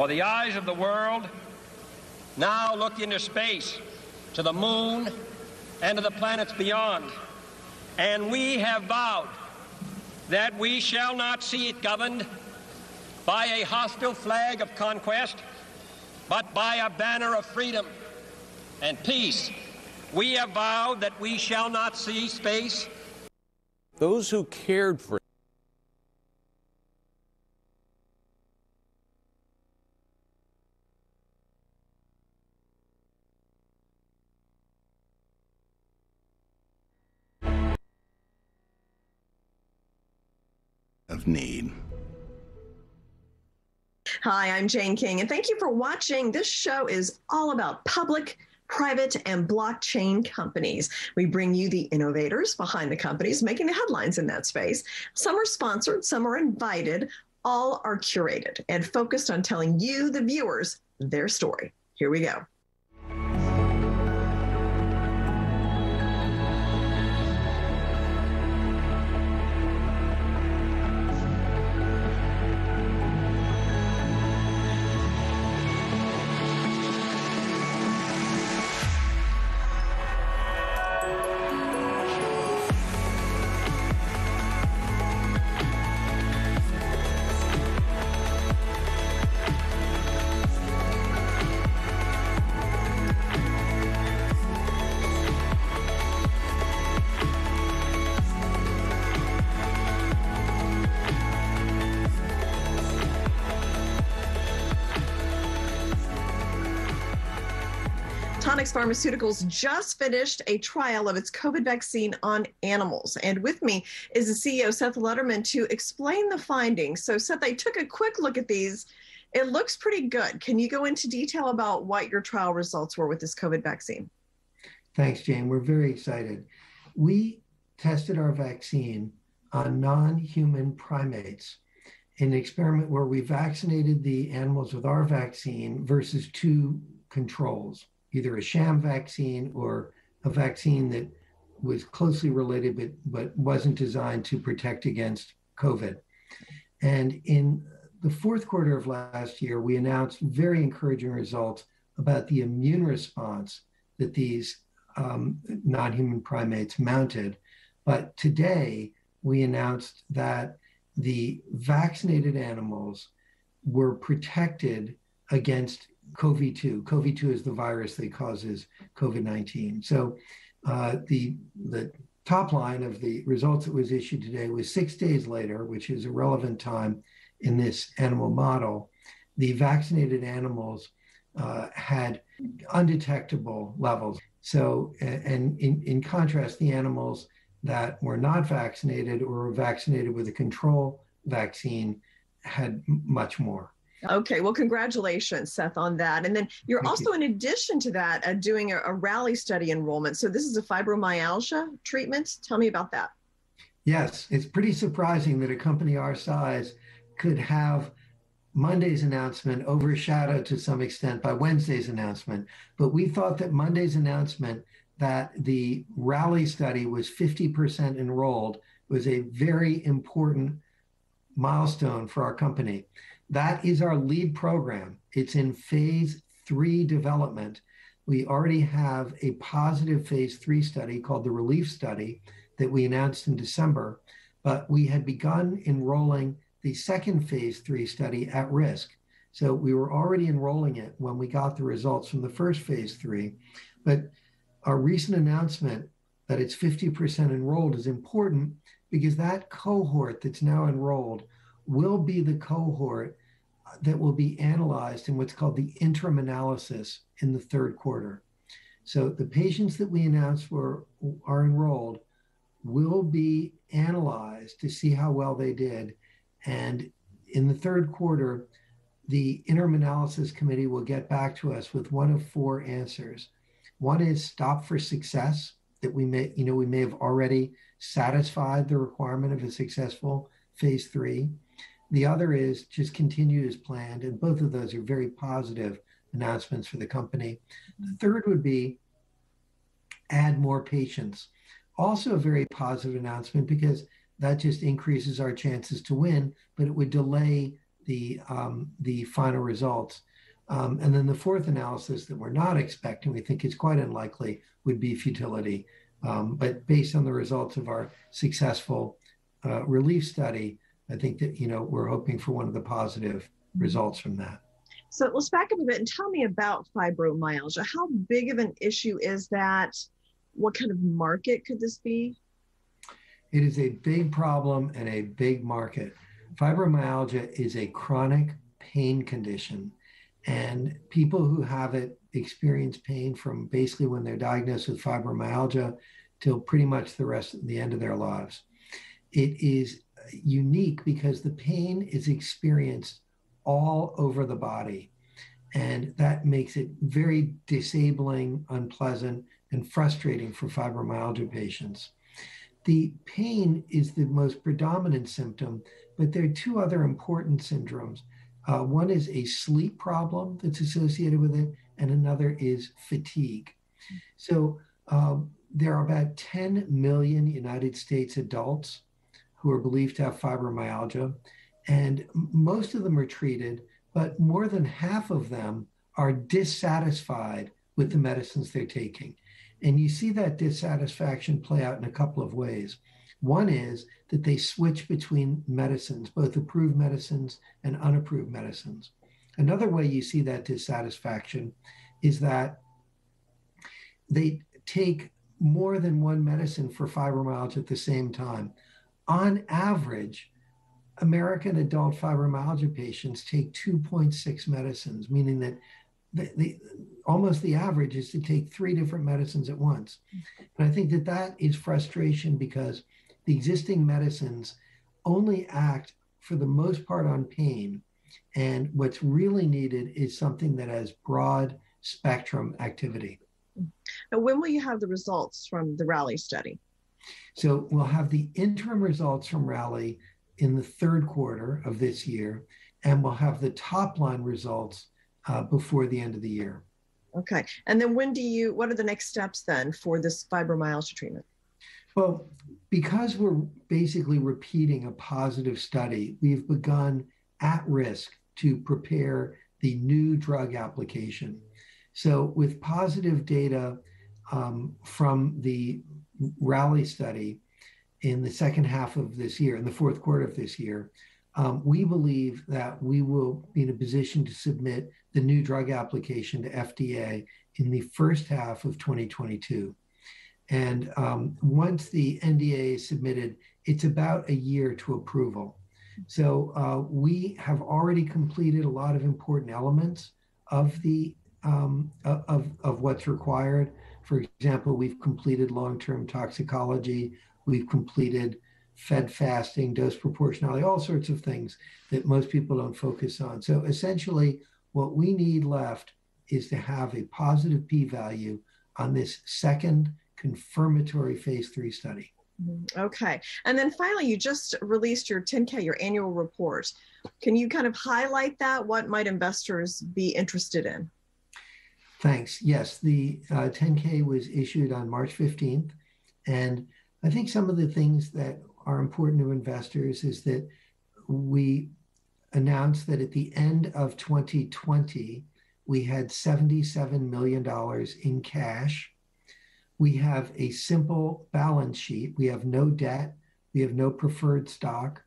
For the eyes of the world now look into space, to the moon, and to the planets beyond. And we have vowed that we shall not see it governed by a hostile flag of conquest, but by a banner of freedom and peace. We have vowed that we shall not see space. Those who cared for of need. Hi, I'm Jane King, and thank you for watching. This show is all about public, private, and blockchain companies. We bring you the innovators behind the companies making the headlines in that space. Some are sponsored, some are invited, all are curated and focused on telling you, the viewers, their story. Here we go. Tonix Pharmaceuticals just finished a trial of its COVID vaccine on animals. And with me is the CEO, Seth Lutterman, to explain the findings. So, Seth, I took a quick look at these. It looks pretty good. Can you go into detail about what your trial results were with this COVID vaccine? Thanks, Jane. We're very excited. We tested our vaccine on non-human primates in an experiment where we vaccinated the animals with our vaccine versus two controls, either a sham vaccine or a vaccine that was closely related but wasn't designed to protect against COVID. And in the fourth quarter of last year, we announced very encouraging results about the immune response that these non-human primates mounted. But today, we announced that the vaccinated animals were protected against COVID-2. COVID-2 is the virus that causes COVID-19. So the top line of the results that was issued today was 6 days later, which is a relevant time in this animal model. The vaccinated animals had undetectable levels. So, and in contrast, the animals that were not vaccinated or were vaccinated with a control vaccine had much more. Okay, well, congratulations, Seth, on that. And then you're also, in addition to that, doing a rally study enrollment. So this is a fibromyalgia treatment. Tell me about that. Yes, it's pretty surprising that a company our size could have Monday's announcement overshadowed to some extent by Wednesday's announcement. But we thought that Monday's announcement that the rally study was 50% enrolled was a very important milestone for our company. That is our lead program. It's in phase 3 development. We already have a positive phase 3 study called the Relief Study that we announced in December, but we had begun enrolling the second phase 3 study at risk. So we were already enrolling it when we got the results from the first phase 3. But our recent announcement that it's 50% enrolled is important because that cohort that's now enrolled will be the cohort that will be analyzed in what's called the interim analysis in the third quarter. So the patients that we announced are enrolled will be analyzed to see how well they did. And in the third quarter, the interim analysis committee will get back to us with one of 4 answers. One is stop for success, that we may have already satisfied the requirement of a successful phase 3. The other is just continue as planned, and both of those are very positive announcements for the company. The third would be add more patients. Also a very positive announcement because that just increases our chances to win, but it would delay the final results. And then the fourth analysis that we're not expecting, we think is quite unlikely, would be futility. But based on the results of our successful relief study, I think that, we're hoping for one of the positive results from that. So let's back up a bit and tell me about fibromyalgia. How big of an issue is that? What kind of market could this be? It is a big problem and a big market. Fibromyalgia is a chronic pain condition, and people who have it experience pain from basically when they're diagnosed with fibromyalgia till pretty much the end of their lives. It is unique because the pain is experienced all over the body, and that makes it very disabling, unpleasant, and frustrating for fibromyalgia patients. The pain is the most predominant symptom, but there are two other important syndromes. One is a sleep problem that's associated with it, and another is fatigue. So there are about 10 million United States adults who are believed to have fibromyalgia, and most of them are treated, but more than half of them are dissatisfied with the medicines they're taking. And you see that dissatisfaction play out in a couple of ways. One is that they switch between medicines, both approved medicines and unapproved medicines. Another way you see that dissatisfaction is that they take more than one medicine for fibromyalgia at the same time. On average, American adult fibromyalgia patients take 2.6 medicines, meaning that almost the average is to take 3 different medicines at once. And I think that is frustration because the existing medicines only act for the most part on pain. And what's really needed is something that has broad spectrum activity. And when will you have the results from the Raleigh study? So we'll have the interim results from Raleigh in the third quarter of this year, and we'll have the top line results before the end of the year. Okay. And then what are the next steps then for this fibromyalgia treatment? Well, because we're basically repeating a positive study, we've begun at risk to prepare the new drug application. So with positive data from the Raleigh study in the second half of this year, in the fourth quarter of this year, we believe that we will be in a position to submit the new drug application to FDA in the first half of 2022. And once the NDA is submitted, it's about a year to approval. So we have already completed a lot of important elements of the of what's required. For example, we've completed long-term toxicology, we've completed fed fasting, dose proportionality, all sorts of things that most people don't focus on. So essentially, what we need left is to have a positive p-value on this second confirmatory phase 3 study. Okay. And then finally, you just released your 10K, your annual report. Can you kind of highlight that? What might investors be interested in? Thanks. Yes, the 10K was issued on March 15th. And I think some of the things that are important to investors is that we announced that at the end of 2020, we had $77 million in cash. We have a simple balance sheet. We have no debt. We have no preferred stock.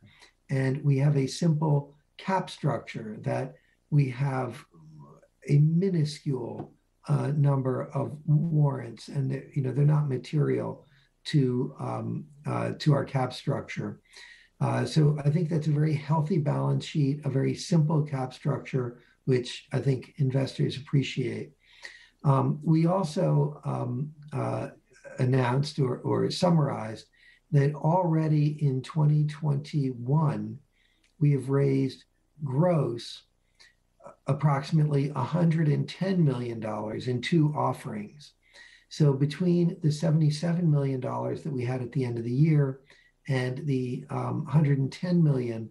And we have a simple cap structure that we have a minuscule number of warrants, and they're not material to our cap structure. So I think that's a very healthy balance sheet, a very simple cap structure, which I think investors appreciate. We also announced or summarized that already in 2021, we have raised gross approximately $110 million in 2 offerings. So between the $77 million that we had at the end of the year and the $110 million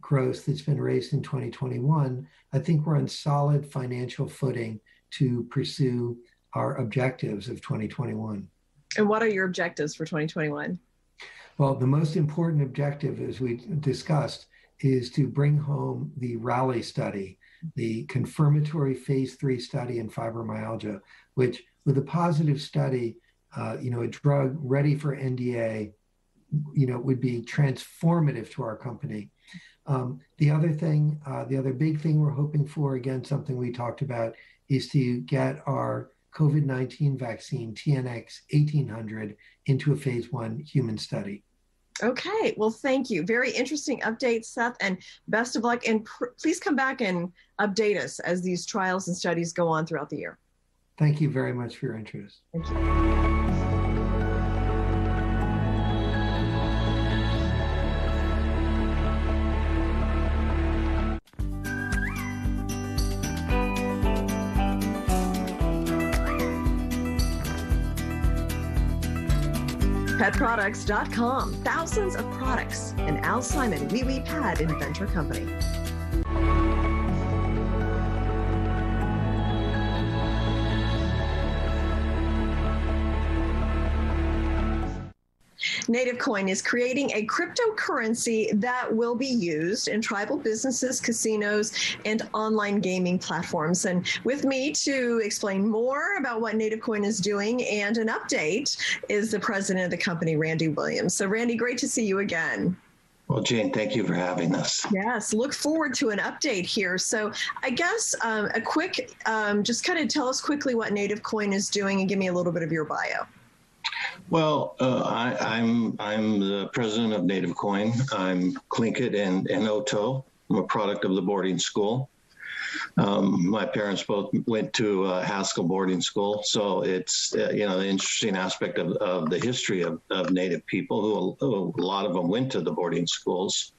gross that's been raised in 2021, I think we're on solid financial footing to pursue our objectives of 2021. And what are your objectives for 2021? Well, the most important objective, as we discussed, is to bring home the Raleigh study, the confirmatory phase 3 study in fibromyalgia, which with a positive study, a drug ready for NDA, would be transformative to our company. The other big thing we're hoping for, again, something we talked about, is to get our COVID-19 vaccine, TNX 1800, into a phase 1 human study. Okay, well, thank you. Very interesting update, Seth, and best of luck. And please come back and update us as these trials and studies go on throughout the year. Thank you very much for your interest. Thank you. Petproducts.com. Thousands of products. An Al Simon Wee Wee Pad Inventor Company. Native Coin is creating a cryptocurrency that will be used in tribal businesses, casinos, and online gaming platforms. And with me to explain more about what Native Coin is doing and an update is the president of the company, Randy Williams. So Randy, great to see you again. Well, Jane, thank you for having us. Yes, look forward to an update here. So I guess a quick, just kind of tell us quickly what Native Coin is doing and give me a little bit of your bio. Well, I'm the president of Native Coin. I'm Tlingit and Oto. I'm a product of the boarding school. My parents both went to Haskell boarding school, so it's the interesting aspect of the history of Native people, who a lot of them went to the boarding schools.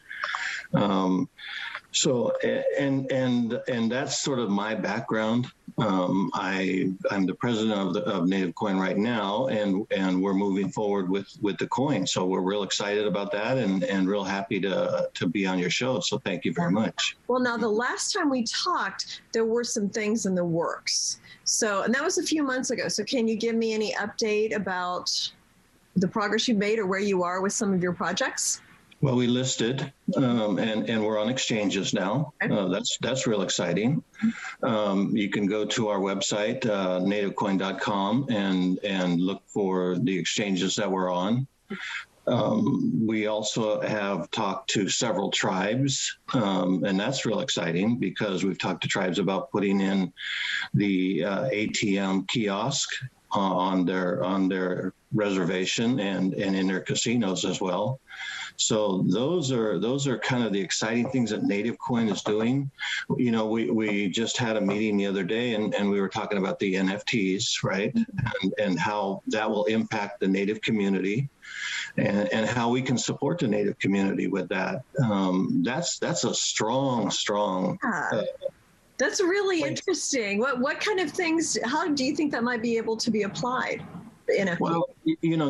So that's sort of my background. I'm the president of Native Coin right now, and we're moving forward with the coin. So we're real excited about that, and real happy to be on your show. So thank you very much. Well, now the last time we talked, there were some things in the works. And that was a few months ago. So can you give me any update about the progress you've made or where you are with some of your projects? Well, we listed, and we're on exchanges now. That's real exciting. You can go to our website, nativecoin.com, and look for the exchanges that we're on. We also have talked to several tribes, and that's real exciting because we've talked to tribes about putting in the ATM kiosk on their reservation and in their casinos as well. So those are kind of the exciting things that Native Coin is doing. We just had a meeting the other day, and we were talking about the NFTs, right? And how that will impact the Native community, and how we can support the Native community with that. That's a strong. That's really interesting. What kind of things? How do you think that might be able to be applied? The NFT? Well,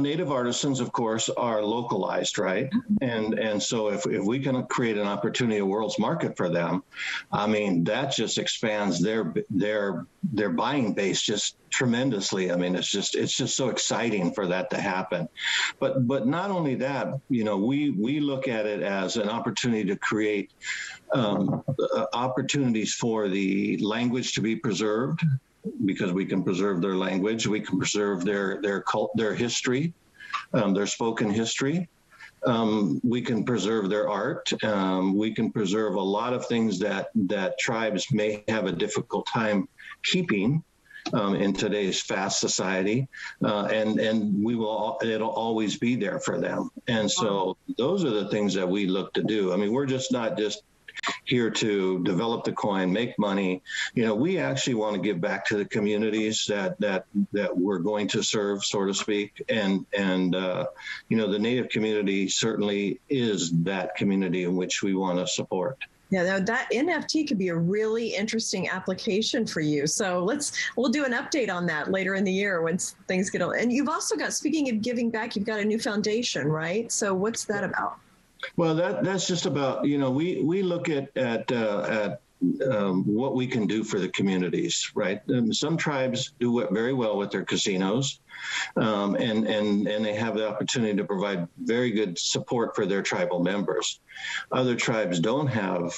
Native artisans, of course, are localized, right? And so if we can create an opportunity, a world's market for them, I mean, that just expands their buying base just tremendously. I mean, it's just so exciting for that to happen. But not only that, we look at it as an opportunity to create opportunities for the language to be preserved, because we can preserve their language, we can preserve their history, their spoken history. We can preserve their art. We can preserve a lot of things that tribes may have a difficult time keeping in today's fast society, and it'll always be there for them. And so those are the things that we look to do. I mean, we're just not just here to develop the coin, make money. We actually want to give back to the communities that we're going to serve, so to speak. And the Native community certainly is that community in which we want to support. Yeah, that NFT could be a really interesting application for you. So we'll do an update on that later in the year when things get on. And you've also got, speaking of giving back, you've got a new foundation, right? So what's that about? Well, that's just about, we look at what we can do for the communities, right? Some tribes do very well with their casinos, and they have the opportunity to provide very good support for their tribal members. Other tribes don't have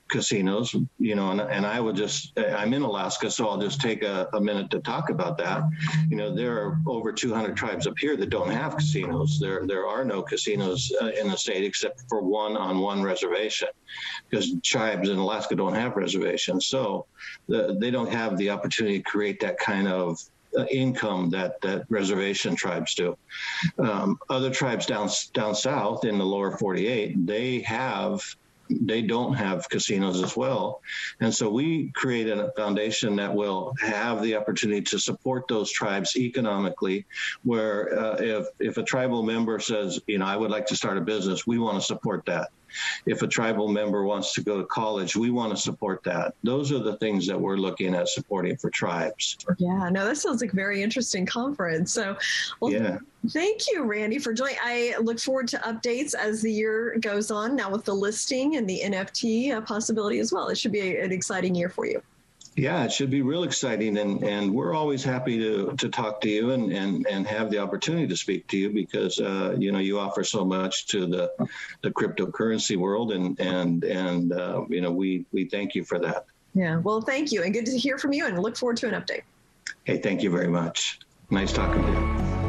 casinos, you know, and I would just, I'm in Alaska, so I'll just take a minute to talk about that. You know, there are over 200 tribes up here that don't have casinos. There are no casinos in the state except for one on one reservation, because tribes in Alaska don't have reservations. So they don't have the opportunity to create that kind of income that reservation tribes do. Other tribes down south in the lower 48, they don't have casinos as well. And so we created a foundation that will have the opportunity to support those tribes economically, where if a tribal member says, you know, I would like to start a business, we want to support that. If a tribal member wants to go to college, we want to support that. Those are the things that we're looking at supporting for tribes. Yeah, no, that sounds like a very interesting conference. So, well, yeah. Thank you, Randy, for joining. I look forward to updates as the year goes on, now with the listing and the NFT possibility as well. It should be an exciting year for you. Yeah, it should be real exciting, and we're always happy to talk to you and have the opportunity to speak to you, because you know, you offer so much to the cryptocurrency world, and you know, we thank you for that. Yeah, well, thank you, and good to hear from you, and look forward to an update. Hey, thank you very much. Nice talking to you.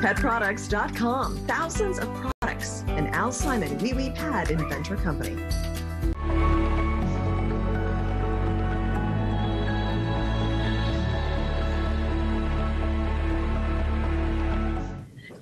Petproducts.com. Thousands of products. An Al Simon Wee Pad Inventor Company.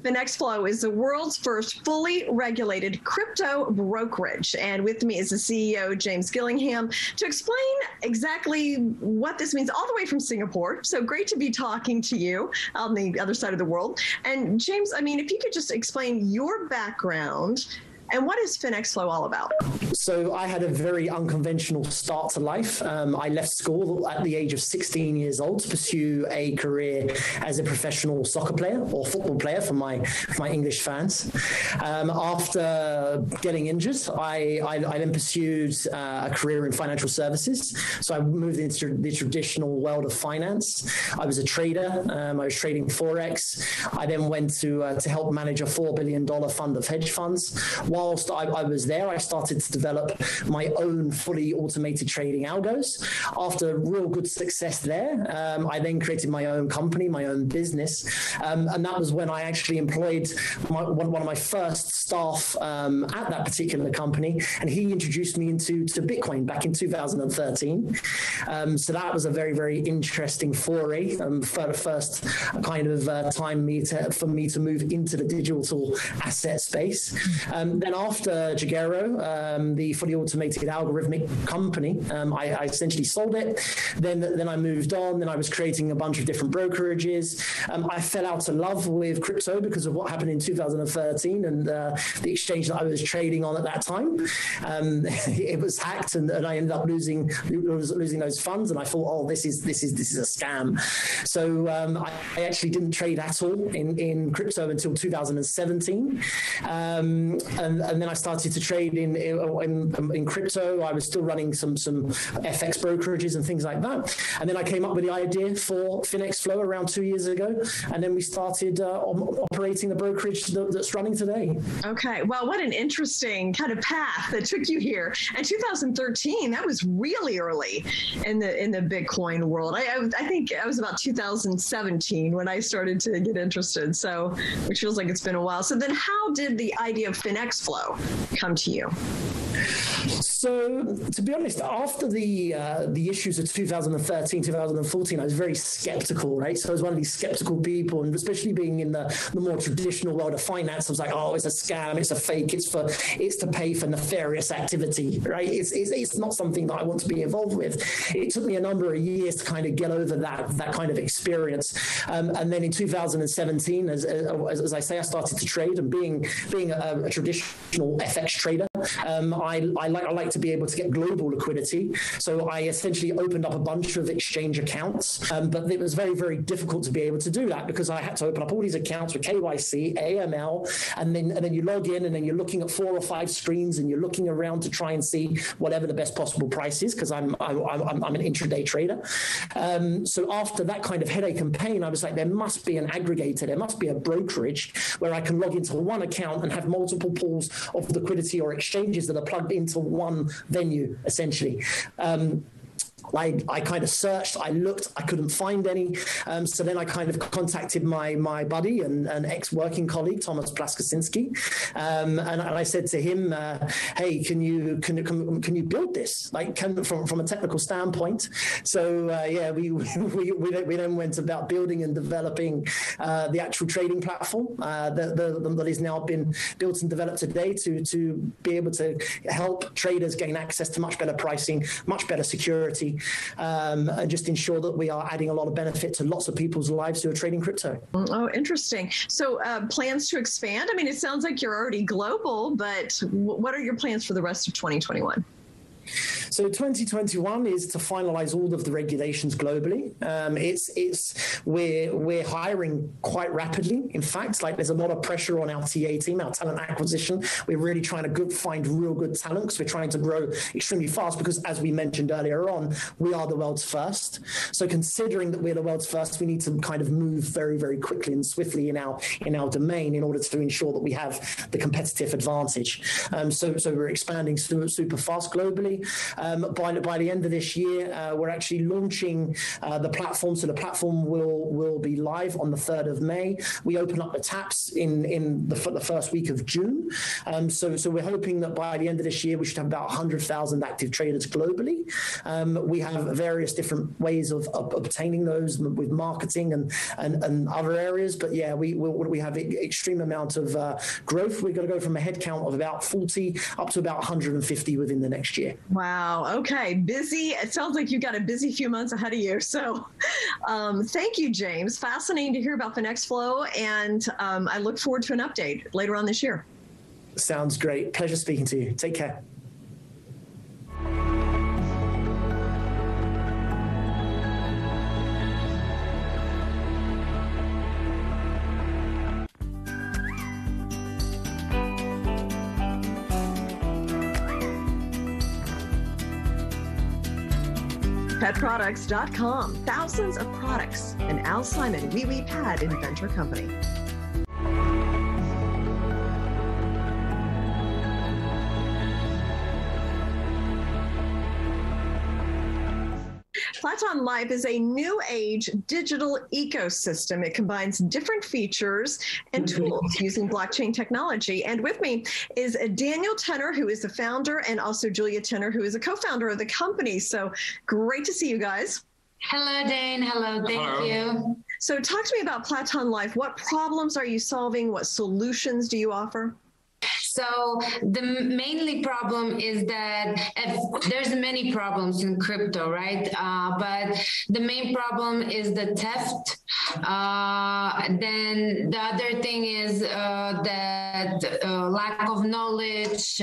FinxFlo is the world's first fully regulated crypto brokerage. And with me is the CEO, James Gillingham, to explain exactly what this means all the way from Singapore. So great to be talking to you on the other side of the world. And James, I mean, if you could just explain your background and what is FinxFlo all about? So I had a very unconventional start to life. I left school at the age of 16 years old to pursue a career as a professional soccer player or football player for my English fans. After getting injured, I then pursued a career in financial services. So I moved into the traditional world of finance. I was a trader. I was trading Forex. I then went to help manage a $4 billion fund of hedge funds. Whilst I was there, I started to develop my own fully automated trading algos. After real good success there, I then created my own company, my own business. And that was when I actually employed one of my first staff at that particular company. And he introduced me to Bitcoin back in 2013. So that was a very, very interesting foray for the first kind of time for me to move into the digital asset space. Then after Jagero, the fully automated algorithmic company, I essentially sold it. Then I moved on. Then I was creating a bunch of different brokerages. I fell out of love with crypto because of what happened in 2013 and the exchange that I was trading on at that time. It was hacked, and I ended up losing those funds. And I thought, oh, this is a scam. So I actually didn't trade at all in crypto until 2017. And then I started to trade in crypto. I was still running some FX brokerages and things like that. And then I came up with the idea for FinxFlo around 2 years ago. And then we started operating the brokerage that's running today. Okay. Well, what an interesting kind of path that took you here. And 2013, that was really early in the Bitcoin world. I think I was about 2017 when I started to get interested. So, which feels like it's been a while. So then how did the idea of FinxFlo come to you? So, to be honest, after the issues of 2013, 2014, I was very skeptical, right? So I was one of these skeptical people, and especially being in the more traditional world of finance, I was like, oh, it's a scam, it's a fake, it's to pay for nefarious activity, right? It's not something that I want to be involved with. It took me a number of years to kind of get over that kind of experience. And then in 2017, as I say, I started to trade, and being a traditional FX trader, I like to be able to get global liquidity. So I essentially opened up a bunch of exchange accounts, but it was very, very difficult to be able to do that because I had to open up all these accounts with KYC, AML, and then you log in and then you're looking at 4 or 5 screens and you're looking around to try and see whatever the best possible price is because I'm an intraday trader. So after that kind of headache and pain, I was like, there must be an aggregator, there must be a brokerage where I can log into one account and have multiple pools of liquidity or exchanges that are plugged into one venue, essentially. I kind of searched, I looked, I couldn't find any. So then I kind of contacted my buddy and an ex-working colleague, Thomas Plaskasinski. And I said to him, hey, can you build this? Like from a technical standpoint. So yeah, we then went about building and developing the actual trading platform that has now been built and developed today to be able to help traders gain access to much better pricing, much better security, and just ensure that we are adding a lot of benefit to lots of people's lives who are trading crypto. Oh, interesting. So plans to expand? I mean, it sounds like you're already global, but what are your plans for the rest of 2021? So 2021 is to finalize all of the regulations globally. We're hiring quite rapidly. In fact, like there's a lot of pressure on our TA team, our talent acquisition. We're really trying to find real good talent because we're trying to grow extremely fast because, as we mentioned earlier on, we are the world's first. So considering that we're the world's first, we need to kind of move very, very quickly and swiftly in our domain in order to ensure that we have the competitive advantage. So we're expanding super fast globally. By the end of this year, we're actually launching the platform. So the platform will be live on the 3rd of May. We open up the taps in the first week of June. So we're hoping that by the end of this year, we should have about 100,000 active traders globally. We have various different ways of obtaining those with marketing and other areas. But yeah, we have an extreme amount of growth. We're going to go from a headcount of about 40 up to about 150 within the next year. Wow. Okay. Busy. It sounds like you've got a busy few months ahead of you. So thank you, James. Fascinating to hear about FinxFlo. And I look forward to an update later on this year. Sounds great. Pleasure speaking to you. Take care. Petproducts.com. Thousands of products. An Al Simon Wee Pad Inventor Company. Platon Live is a new age digital ecosystem. It combines different features and tools using blockchain technology. And with me is Daniel Tenner, who is the founder, and also Julia Tenner, who is a co-founder of the company. So great to see you guys. Hello, Dane. Hello. Thank you. So talk to me about Platon Live. What problems are you solving? What solutions do you offer? So the mainly problem is that there's many problems in crypto, right? But the main problem is the theft. Then the other thing is that lack of knowledge,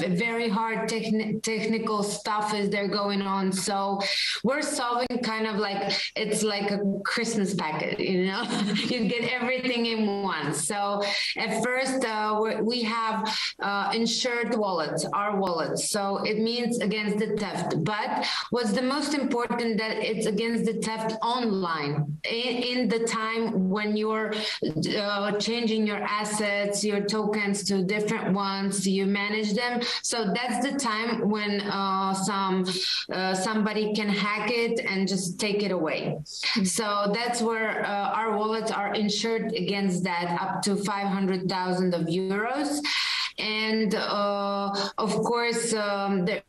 very hard technical stuff is there going on. So we're solving kind of like, it's like a Christmas packet, you know, you get everything in one. So at first we have insured wallets, our wallets. So it means against the theft. But what's the most important that it's against the theft online in the time when you're changing your assets, your tokens to different ones, you manage them. So that's the time when somebody can hack it and just take it away. So that's where our wallets are insured against that up to 500,000 euros. And of course, in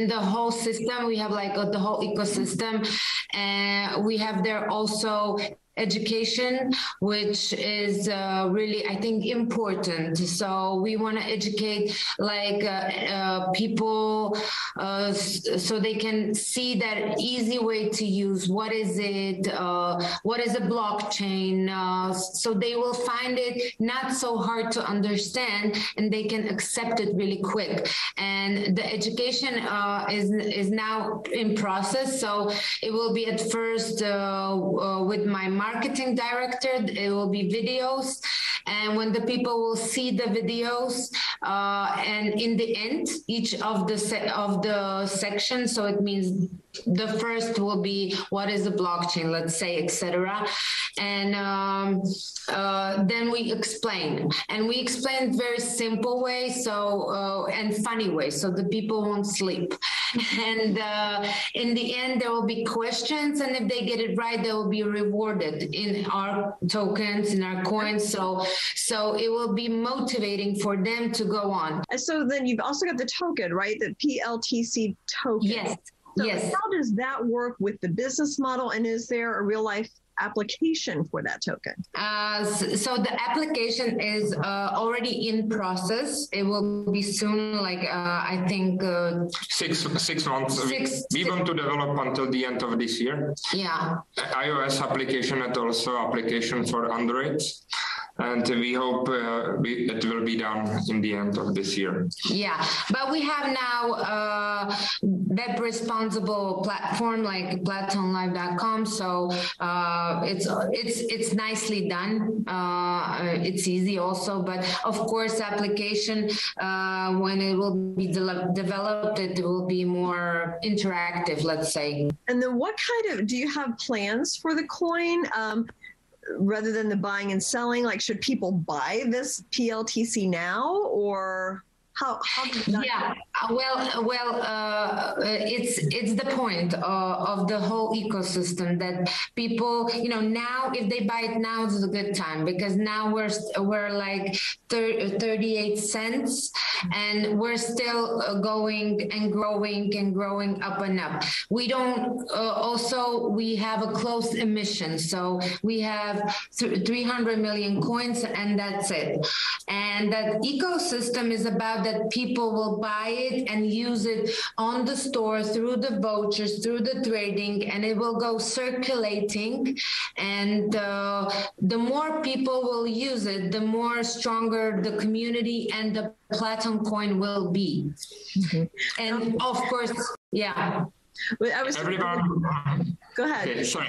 the whole system, we have like the whole ecosystem, and we have there also education, which is really, I think, important. So we want to educate people so they can see that easy way to use. What is it? What is a blockchain? So they will find it not so hard to understand, and they can accept it really quick. And the education is now in process. So it will be at first with my marketing director. It will be videos, and when the people will see the videos, and in the end, each of the sections. So it means the first will be what is a blockchain, let's say, etc. And then we explain, and we explain very simple way, so and funny way, so the people won't sleep. And in the end, there will be questions, and if they get it right, they will be rewarded in our tokens, in our coins. So it will be motivating for them to go on. So then you've also got the token, right? The PLTC token. Yes. So yes. How does that work with the business model, and is there a real life application for that token? So the application is already in process. It will be soon, I think 6 months. We want to develop until the end of this year. Yeah. iOS application and also application for Android. And we hope it will be done in the end of this year. Yeah, but we have now web responsible platform like PlatonLive.com. So it's nicely done. It's easy also, but of course, application when it will be developed, it will be more interactive, let's say. And then, do you have plans for the coin? Rather than the buying and selling, should people buy this PLTC now, or how does that? Yeah, it's the point of the whole ecosystem that people, now if they buy it now is a good time, because now we're like 38 cents, and we're still going and growing up and up. We don't we have a closed emission, so we have 300 million coins, and that's it. And that ecosystem is about that people will buy it and use it on the store through the vouchers, through the trading, and it will go circulating. And the more people will use it, the more stronger the community and the Platon coin will be. Mm-hmm. And of course, yeah. Go ahead. Okay, sorry.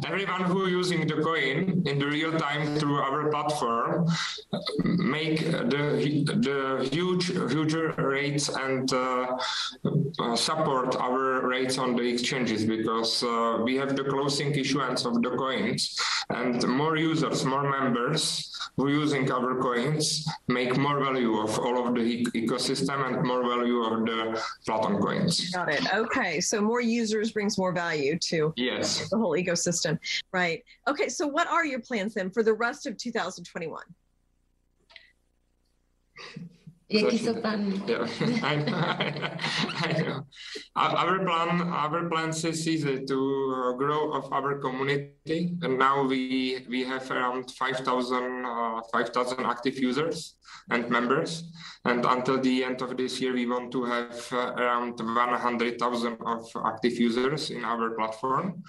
Everyone who using the coin in the real time through our platform make the huge rates and support our rates on the exchanges, because we have the closing issuance of the coins, and more users, more members who using our coins make more value of all of the ecosystem and more value of the Platon coins. Got it. Okay. So more users brings more value to the whole ecosystem. Right. Okay. So what are your plans then for the rest of 2021? Yeah, I know. Our plans is easy to grow of our community, and now we have around 5,000 active users and members, and until the end of this year we want to have around 100,000 of active users in our platform.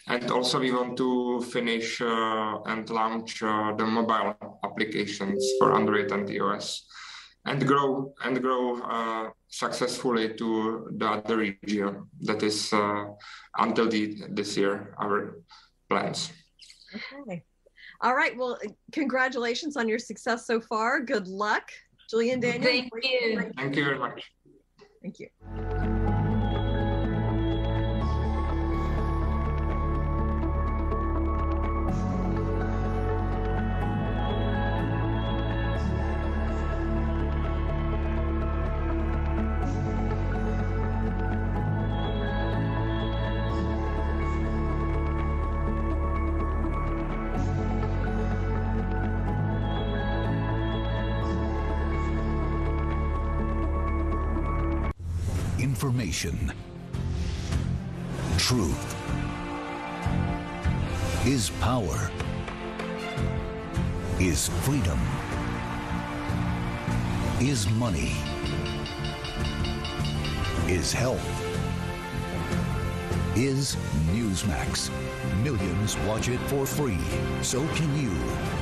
And also we want to finish and launch the mobile applications for Android and iOS, and grow successfully to the other region. That is until this year, our plans. Okay. All right. Well, congratulations on your success so far. Good luck, Julia and Daniel. Thank you. Thank you very much. Thank you. Information, truth, is power, is freedom, is money, is health, is Newsmax. Millions watch it for free. So can you.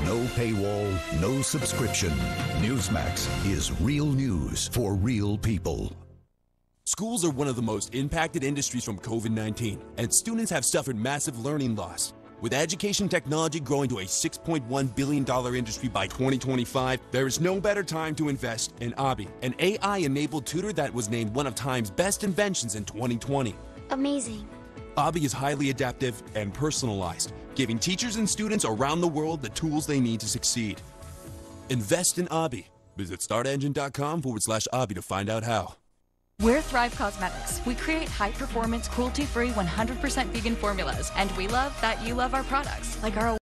No paywall, no subscription. Newsmax is real news for real people. Schools are one of the most impacted industries from COVID-19, and students have suffered massive learning loss. With education technology growing to a $6.1 billion industry by 2025, there is no better time to invest in Abi, an AI-enabled tutor that was named one of Time's best inventions in 2020. Amazing. Abi is highly adaptive and personalized, giving teachers and students around the world the tools they need to succeed. Invest in Abi. Visit startengine.com/Abi to find out how. We're Thrive Cosmetics. We create high-performance, cruelty-free, 100% vegan formulas, and we love that you love our products, like our